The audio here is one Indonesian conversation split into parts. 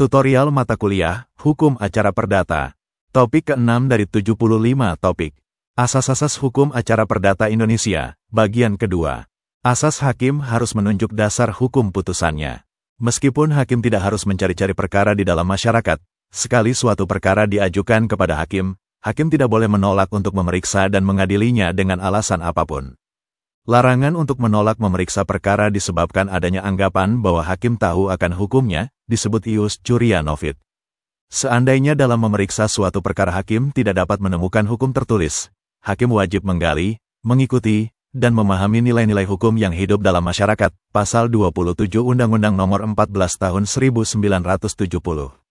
Tutorial mata kuliah, Hukum Acara Perdata. Topik ke-6 dari 75 topik. Asas-asas Hukum Acara Perdata Indonesia, bagian kedua. Asas hakim harus menunjuk dasar hukum putusannya. Meskipun hakim tidak harus mencari-cari perkara di dalam masyarakat, sekali suatu perkara diajukan kepada hakim, hakim tidak boleh menolak untuk memeriksa dan mengadilinya dengan alasan apapun. Larangan untuk menolak memeriksa perkara disebabkan adanya anggapan bahwa hakim tahu akan hukumnya, disebut ius curia novit. Seandainya dalam memeriksa suatu perkara hakim tidak dapat menemukan hukum tertulis, hakim wajib menggali, mengikuti, dan memahami nilai-nilai hukum yang hidup dalam masyarakat, Pasal 27 Undang-Undang Nomor 14 Tahun 1970.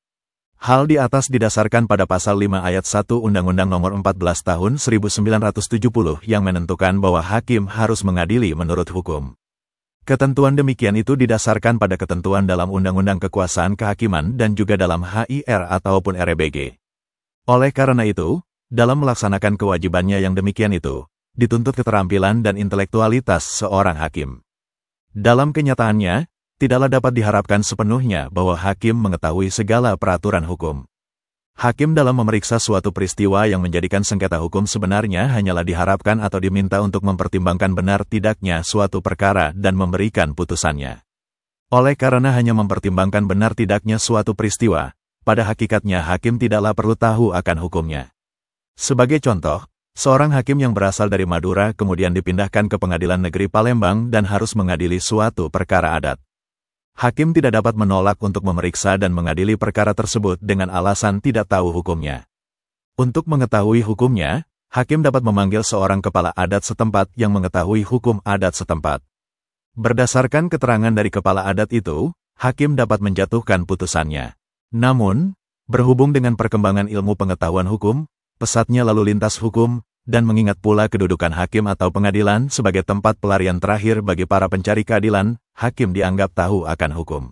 Hal di atas didasarkan pada Pasal 5 Ayat 1 Undang-Undang Nomor 14 Tahun 1970 yang menentukan bahwa hakim harus mengadili menurut hukum. Ketentuan demikian itu didasarkan pada ketentuan dalam Undang-Undang Kekuasaan Kehakiman dan juga dalam HIR ataupun RBG. Oleh karena itu, dalam melaksanakan kewajibannya yang demikian itu, dituntut keterampilan dan intelektualitas seorang hakim. Dalam kenyataannya, tidaklah dapat diharapkan sepenuhnya bahwa hakim mengetahui segala peraturan hukum. Hakim dalam memeriksa suatu peristiwa yang menjadikan sengketa hukum sebenarnya hanyalah diharapkan atau diminta untuk mempertimbangkan benar tidaknya suatu perkara dan memberikan putusannya. Oleh karena hanya mempertimbangkan benar tidaknya suatu peristiwa, pada hakikatnya hakim tidaklah perlu tahu akan hukumnya. Sebagai contoh, seorang hakim yang berasal dari Madura kemudian dipindahkan ke Pengadilan Negeri Palembang dan harus mengadili suatu perkara adat. Hakim tidak dapat menolak untuk memeriksa dan mengadili perkara tersebut dengan alasan tidak tahu hukumnya. Untuk mengetahui hukumnya, hakim dapat memanggil seorang kepala adat setempat yang mengetahui hukum adat setempat. Berdasarkan keterangan dari kepala adat itu, hakim dapat menjatuhkan putusannya. Namun, berhubung dengan perkembangan ilmu pengetahuan hukum, pesatnya lalu lintas hukum, dan mengingat pula kedudukan hakim atau pengadilan sebagai tempat pelarian terakhir bagi para pencari keadilan, hakim dianggap tahu akan hukum.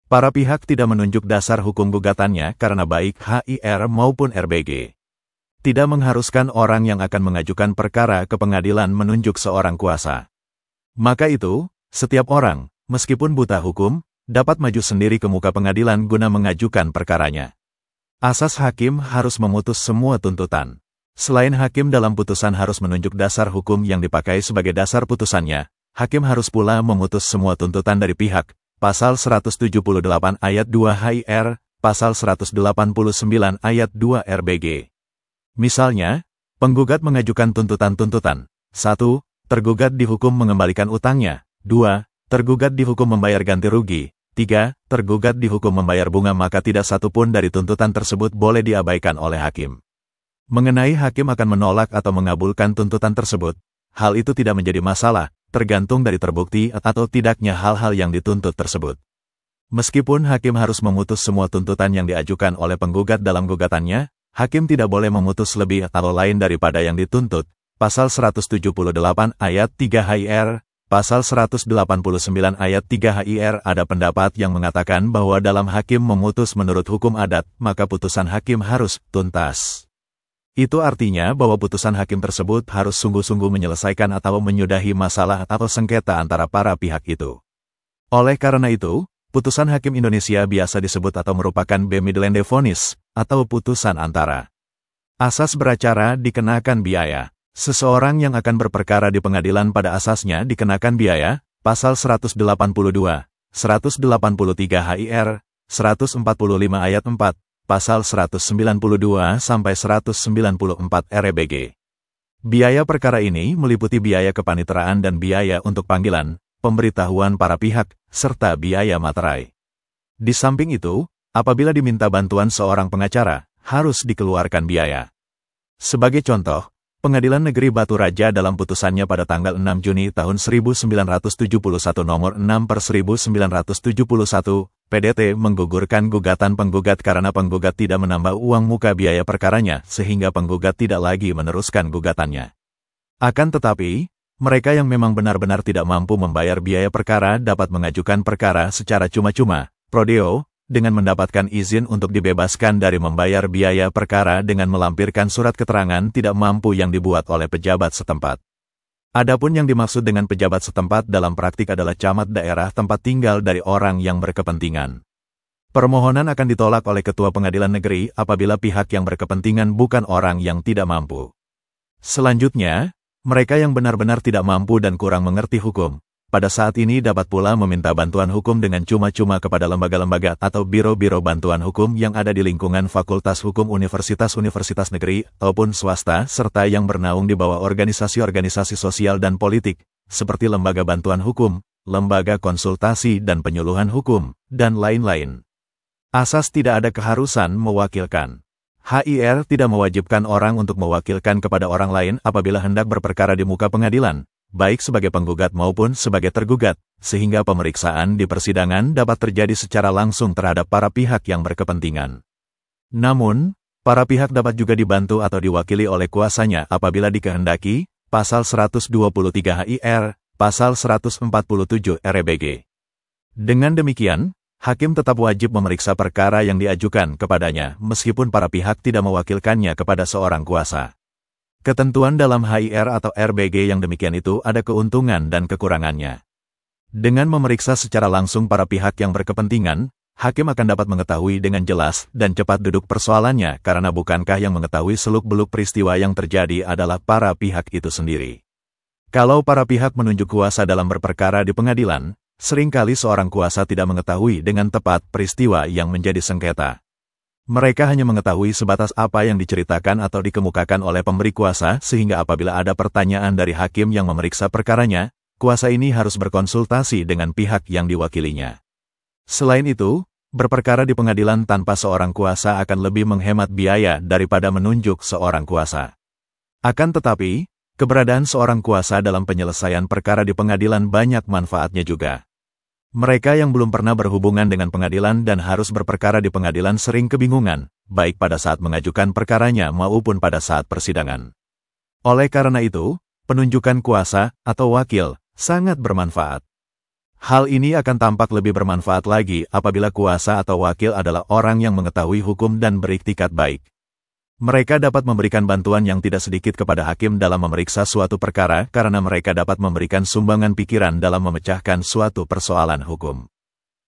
Para pihak tidak menunjuk dasar hukum gugatannya karena baik HIR maupun RBG tidak mengharuskan orang yang akan mengajukan perkara ke pengadilan menunjuk seorang kuasa. Maka itu, setiap orang, meskipun buta hukum, dapat maju sendiri ke muka pengadilan guna mengajukan perkaranya. Asas hakim harus memutus semua tuntutan. Selain hakim dalam putusan harus menunjuk dasar hukum yang dipakai sebagai dasar putusannya, hakim harus pula memutus semua tuntutan dari pihak, Pasal 178 Ayat 2 HIR, Pasal 189 Ayat 2 RBG. Misalnya, penggugat mengajukan tuntutan-tuntutan. 1. Tergugat dihukum mengembalikan utangnya. 2. Tergugat dihukum membayar ganti rugi. 3. Tergugat dihukum membayar bunga, maka tidak satu pun dari tuntutan tersebut boleh diabaikan oleh hakim. Mengenai hakim akan menolak atau mengabulkan tuntutan tersebut, hal itu tidak menjadi masalah, tergantung dari terbukti atau tidaknya hal-hal yang dituntut tersebut. Meskipun hakim harus memutus semua tuntutan yang diajukan oleh penggugat dalam gugatannya, hakim tidak boleh memutus lebih atau lain daripada yang dituntut. Pasal 178 Ayat 3 HIR, Pasal 189 Ayat 3 HIR ada pendapat yang mengatakan bahwa dalam hakim memutus menurut hukum adat, maka putusan hakim harus tuntas. Itu artinya bahwa putusan hakim tersebut harus sungguh-sungguh menyelesaikan atau menyudahi masalah atau sengketa antara para pihak itu. Oleh karena itu, putusan hakim Indonesia biasa disebut atau merupakan bemidlende vonis, atau putusan antara. Asas beracara dikenakan biaya. Seseorang yang akan berperkara di pengadilan pada asasnya dikenakan biaya, Pasal 182, 183 HIR, 145 Ayat 4, Pasal 192 sampai 194 RBG. Biaya perkara ini meliputi biaya kepaniteraan dan biaya untuk panggilan, pemberitahuan para pihak, serta biaya materai. Di samping itu, apabila diminta bantuan seorang pengacara, harus dikeluarkan biaya. Sebagai contoh, Pengadilan Negeri Batu Raja dalam putusannya pada tanggal 6 Juni tahun 1971 nomor 6/1971, PDT menggugurkan gugatan penggugat karena penggugat tidak menambah uang muka biaya perkaranya sehingga penggugat tidak lagi meneruskan gugatannya. Akan tetapi, mereka yang memang benar-benar tidak mampu membayar biaya perkara dapat mengajukan perkara secara cuma-cuma, pro deo, dengan mendapatkan izin untuk dibebaskan dari membayar biaya perkara dengan melampirkan surat keterangan tidak mampu yang dibuat oleh pejabat setempat. Adapun yang dimaksud dengan pejabat setempat dalam praktik adalah camat daerah tempat tinggal dari orang yang berkepentingan. Permohonan akan ditolak oleh Ketua Pengadilan Negeri apabila pihak yang berkepentingan bukan orang yang tidak mampu. Selanjutnya, mereka yang benar-benar tidak mampu dan kurang mengerti hukum, pada saat ini dapat pula meminta bantuan hukum dengan cuma-cuma kepada lembaga-lembaga atau biro-biro bantuan hukum yang ada di lingkungan Fakultas Hukum Universitas-Universitas Negeri ataupun swasta serta yang bernaung di bawah organisasi-organisasi sosial dan politik, seperti lembaga bantuan hukum, lembaga konsultasi dan penyuluhan hukum, dan lain-lain. Asas tidak ada keharusan mewakilkan. HIR tidak mewajibkan orang untuk mewakilkan kepada orang lain apabila hendak berperkara di muka pengadilan, baik sebagai penggugat maupun sebagai tergugat, sehingga pemeriksaan di persidangan dapat terjadi secara langsung terhadap para pihak yang berkepentingan. Namun, para pihak dapat juga dibantu atau diwakili oleh kuasanya apabila dikehendaki, Pasal 123 HIR, Pasal 147 RBG. Dengan demikian, hakim tetap wajib memeriksa perkara yang diajukan kepadanya meskipun para pihak tidak mewakilkannya kepada seorang kuasa. Ketentuan dalam HIR atau RBG yang demikian itu ada keuntungan dan kekurangannya. Dengan memeriksa secara langsung para pihak yang berkepentingan, hakim akan dapat mengetahui dengan jelas dan cepat duduk persoalannya karena bukankah yang mengetahui seluk-beluk peristiwa yang terjadi adalah para pihak itu sendiri. Kalau para pihak menunjuk kuasa dalam berperkara di pengadilan, seringkali seorang kuasa tidak mengetahui dengan tepat peristiwa yang menjadi sengketa. Mereka hanya mengetahui sebatas apa yang diceritakan atau dikemukakan oleh pemberi kuasa sehingga apabila ada pertanyaan dari hakim yang memeriksa perkaranya, kuasa ini harus berkonsultasi dengan pihak yang diwakilinya. Selain itu, berperkara di pengadilan tanpa seorang kuasa akan lebih menghemat biaya daripada menunjuk seorang kuasa. Akan tetapi, keberadaan seorang kuasa dalam penyelesaian perkara di pengadilan banyak manfaatnya juga. Mereka yang belum pernah berhubungan dengan pengadilan dan harus berperkara di pengadilan sering kebingungan, baik pada saat mengajukan perkaranya maupun pada saat persidangan. Oleh karena itu, penunjukan kuasa atau wakil sangat bermanfaat. Hal ini akan tampak lebih bermanfaat lagi apabila kuasa atau wakil adalah orang yang mengetahui hukum dan beriktikat baik. Mereka dapat memberikan bantuan yang tidak sedikit kepada hakim dalam memeriksa suatu perkara karena mereka dapat memberikan sumbangan pikiran dalam memecahkan suatu persoalan hukum.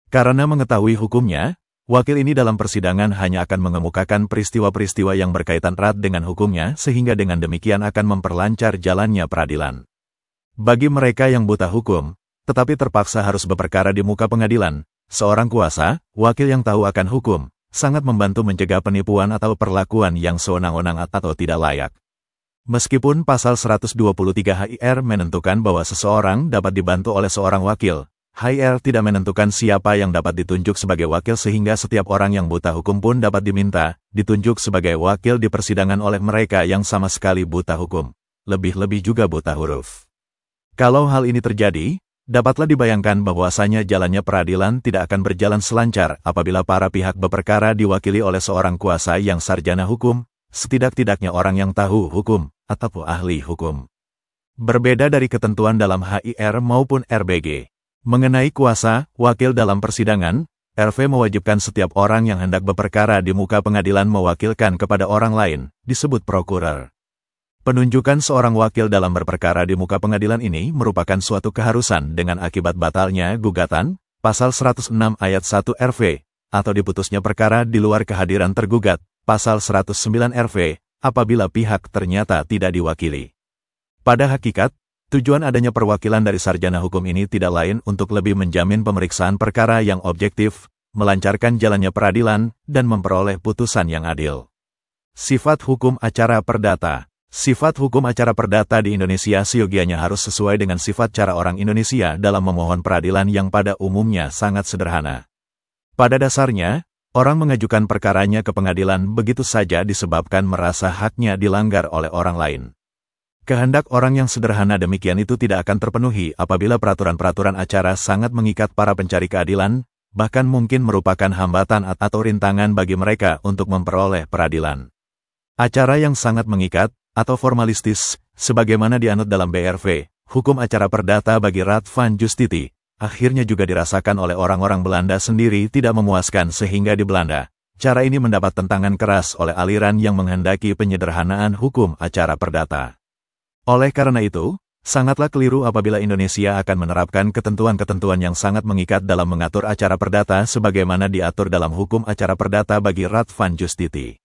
Karena mengetahui hukumnya, wakil ini dalam persidangan hanya akan mengemukakan peristiwa-peristiwa yang berkaitan erat dengan hukumnya sehingga dengan demikian akan memperlancar jalannya peradilan. Bagi mereka yang buta hukum, tetapi terpaksa harus berperkara di muka pengadilan, seorang kuasa, wakil yang tahu akan hukum, sangat membantu mencegah penipuan atau perlakuan yang sewenang-wenang atau tidak layak. Meskipun pasal 123 HIR menentukan bahwa seseorang dapat dibantu oleh seorang wakil, HIR tidak menentukan siapa yang dapat ditunjuk sebagai wakil sehingga setiap orang yang buta hukum pun dapat ditunjuk sebagai wakil di persidangan oleh mereka yang sama sekali buta hukum, lebih-lebih juga buta huruf. Kalau hal ini terjadi, dapatlah dibayangkan bahwasanya jalannya peradilan tidak akan berjalan selancar apabila para pihak berperkara diwakili oleh seorang kuasa yang sarjana hukum, setidak-tidaknya orang yang tahu hukum, atau ahli hukum. Berbeda dari ketentuan dalam HIR maupun RBG. Mengenai kuasa, wakil dalam persidangan, RV mewajibkan setiap orang yang hendak berperkara di muka pengadilan mewakilkan kepada orang lain, disebut prokurer. Penunjukan seorang wakil dalam berperkara di muka pengadilan ini merupakan suatu keharusan dengan akibat batalnya gugatan, pasal 106 ayat 1 RV, atau diputusnya perkara di luar kehadiran tergugat, pasal 109 RV, apabila pihak ternyata tidak diwakili. Pada hakikat, tujuan adanya perwakilan dari sarjana hukum ini tidak lain untuk lebih menjamin pemeriksaan perkara yang objektif, melancarkan jalannya peradilan, dan memperoleh putusan yang adil. Sifat hukum acara perdata. Sifat hukum acara perdata di Indonesia seyogianya harus sesuai dengan sifat cara orang Indonesia dalam memohon peradilan yang pada umumnya sangat sederhana. Pada dasarnya, orang mengajukan perkaranya ke pengadilan begitu saja disebabkan merasa haknya dilanggar oleh orang lain. Kehendak orang yang sederhana demikian itu tidak akan terpenuhi apabila peraturan-peraturan acara sangat mengikat para pencari keadilan, bahkan mungkin merupakan hambatan atau rintangan bagi mereka untuk memperoleh peradilan. Acara yang sangat mengikat, atau formalistis, sebagaimana dianut dalam BRV, hukum acara perdata bagi Raad van Justiti, akhirnya juga dirasakan oleh orang-orang Belanda sendiri tidak memuaskan sehingga di Belanda, cara ini mendapat tentangan keras oleh aliran yang menghendaki penyederhanaan hukum acara perdata. Oleh karena itu, Sangatlah keliru apabila Indonesia akan menerapkan ketentuan-ketentuan yang sangat mengikat dalam mengatur acara perdata sebagaimana diatur dalam Hukum Acara Perdata bagi Radvan Justiti.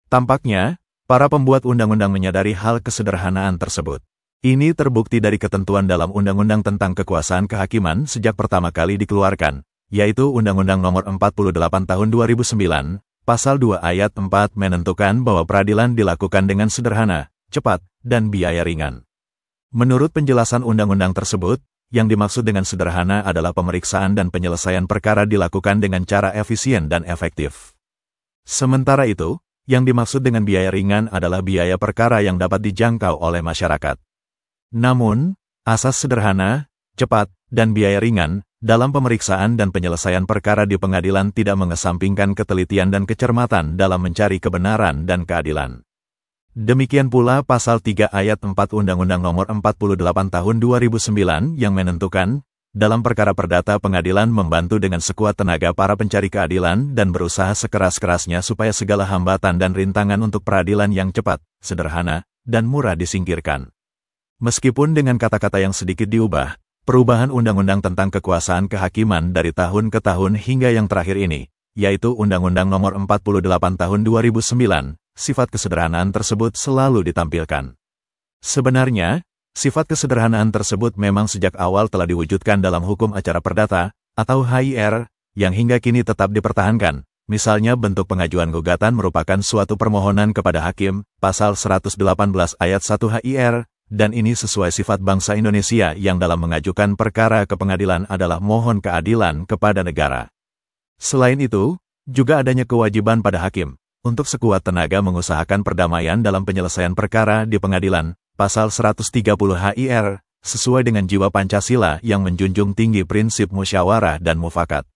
Tampaknya, para pembuat undang-undang menyadari hal kesederhanaan tersebut. Ini terbukti dari ketentuan dalam Undang-Undang tentang Kekuasaan Kehakiman sejak pertama kali dikeluarkan, yaitu Undang-Undang Nomor 48 Tahun 2009, Pasal 2 Ayat 4 menentukan bahwa peradilan dilakukan dengan sederhana, cepat, dan biaya ringan. Menurut penjelasan undang-undang tersebut, yang dimaksud dengan sederhana adalah pemeriksaan dan penyelesaian perkara dilakukan dengan cara efisien dan efektif. Sementara itu, yang dimaksud dengan biaya ringan adalah biaya perkara yang dapat dijangkau oleh masyarakat. Namun, asas sederhana, cepat, dan biaya ringan dalam pemeriksaan dan penyelesaian perkara di pengadilan tidak mengesampingkan ketelitian dan kecermatan dalam mencari kebenaran dan keadilan. Demikian pula Pasal 3 Ayat 4 Undang-Undang Nomor 48 Tahun 2009 yang menentukan, dalam perkara perdata pengadilan membantu dengan sekuat tenaga para pencari keadilan dan berusaha sekeras-kerasnya supaya segala hambatan dan rintangan untuk peradilan yang cepat, sederhana, dan murah disingkirkan. Meskipun dengan kata-kata yang sedikit diubah, perubahan Undang-Undang tentang Kekuasaan Kehakiman dari tahun ke tahun hingga yang terakhir ini, yaitu Undang-Undang Nomor 48 Tahun 2009, sifat kesederhanaan tersebut selalu ditampilkan. Sebenarnya, sifat kesederhanaan tersebut memang sejak awal telah diwujudkan dalam Hukum Acara Perdata, atau HIR, yang hingga kini tetap dipertahankan. Misalnya bentuk pengajuan gugatan merupakan suatu permohonan kepada hakim, Pasal 118 Ayat 1 HIR, dan ini sesuai sifat bangsa Indonesia yang dalam mengajukan perkara ke pengadilan adalah mohon keadilan kepada negara. Selain itu, juga adanya kewajiban pada hakim untuk sekuat tenaga mengusahakan perdamaian dalam penyelesaian perkara di pengadilan, Pasal 130 HIR, sesuai dengan jiwa Pancasila yang menjunjung tinggi prinsip musyawarah dan mufakat.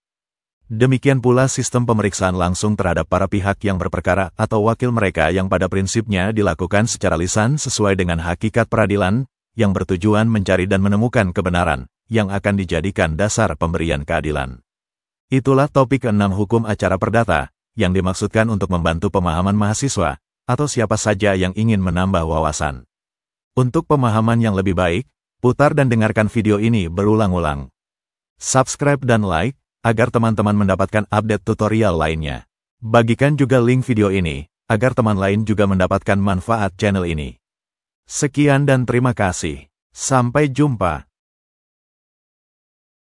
Demikian pula sistem pemeriksaan langsung terhadap para pihak yang berperkara atau wakil mereka yang pada prinsipnya dilakukan secara lisan sesuai dengan hakikat peradilan, yang bertujuan mencari dan menemukan kebenaran, yang akan dijadikan dasar pemberian keadilan. Itulah topik ke-6 Hukum Acara Perdata, yang dimaksudkan untuk membantu pemahaman mahasiswa, atau siapa saja yang ingin menambah wawasan. Untuk pemahaman yang lebih baik, putar dan dengarkan video ini berulang-ulang. Subscribe dan like, agar teman-teman mendapatkan update tutorial lainnya. Bagikan juga link video ini, agar teman lain juga mendapatkan manfaat channel ini. Sekian dan terima kasih. Sampai jumpa.